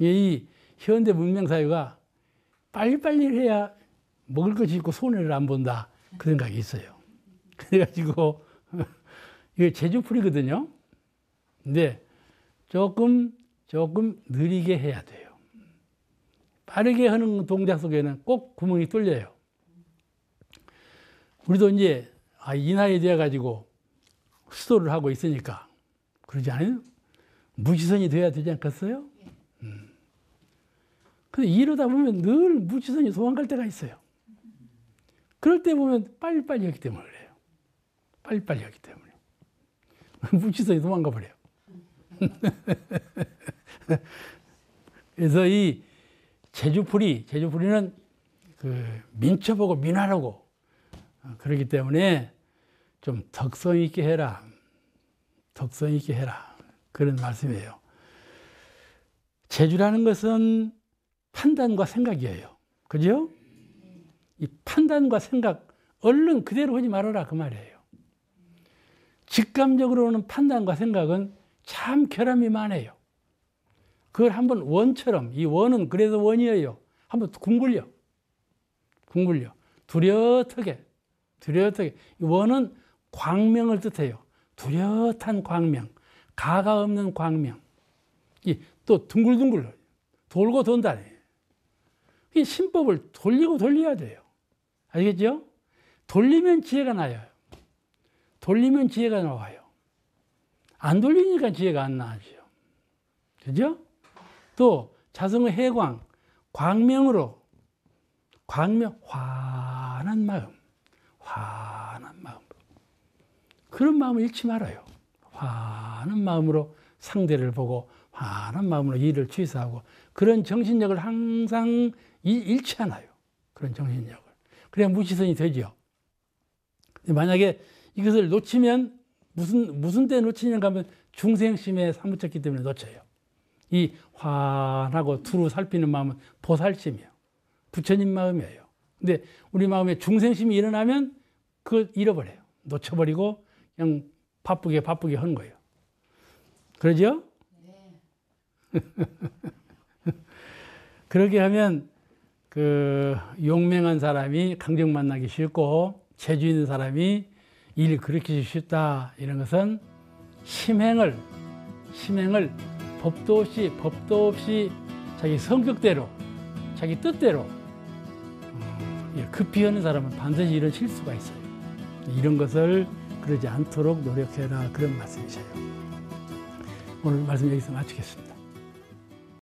이 현대 문명 사회가 빨리빨리 해야 먹을 것이 있고 손해를 안 본다. 그 생각이 있어요. 그래가지고 이게 제주풀이거든요. 근데 조금 느리게 해야 돼요. 빠르게 하는 동작 속에는 꼭 구멍이 뚫려요. 우리도 이제 이 나이 되어가지고 수도를 하고 있으니까 그러지 않아요? 무지선이 돼야 되지 않겠어요? 근데 이러다 보면 늘 무지선이 도망갈 때가 있어요. 그럴 때 보면 빨리빨리 하기 때문에 그래요. 빨리빨리 하기 때문에. 무지선이 도망가 버려요. 그래서 이 제주풀이는 민첩하고 민화하고 그렇기 때문에 좀 덕성 있게 해라. 덕성 있게 해라. 그런 말씀이에요. 제주라는 것은 판단과 생각이에요. 그죠? 이 판단과 생각, 얼른 그대로 하지 말아라. 그 말이에요. 직감적으로 오는 판단과 생각은 참 결함이 많아요. 그걸 한번 원처럼, 이 원은 그래서 원이에요. 한번 궁굴려. 뚜렷하게. 이 원은 광명을 뜻해요. 뚜렷한 광명. 가가 없는 광명. 또 둥글둥글 돌고 돈다. 이 신법을 돌리고 돌려야 돼요. 알겠죠? 돌리면 지혜가 나요. 돌리면 지혜가 나와요. 안 돌리니까 지혜가 안 나죠. 그죠? 또 자성의 해광, 광명으로, 광명, 환한 마음, 환한 마음. 그런 마음을 잃지 말아요. 환한 마음으로 상대를 보고 환한 마음으로 일을 취사하고 그런 정신력을 항상 잃지 않아요. 그런 정신력을. 그래야 무시선이 되죠. 만약에 이것을 놓치면 무슨 때 놓치는가 하면 중생심에 사무쳤기 때문에 놓쳐요. 이 환하고 두루 살피는 마음은 보살심이에요. 부처님 마음이에요. 근데 우리 마음에 중생심이 일어나면 그걸 잃어버려요. 놓쳐버리고 그냥 바쁘게 하는 거예요. 그러죠? 네. 그렇게 하면 그 용맹한 사람이 강정 만나기 싫고 재주 있는 사람이 일 그렇게 쉽다 이런 것은 심행을 법도 없이 자기 성격대로 자기 뜻대로 급히 하는 사람은 반드시 이런 실수가 있어요. 이런 것을 그러지 않도록 노력해라 그런 말씀이세요. 오늘 말씀 여기서 마치겠습니다.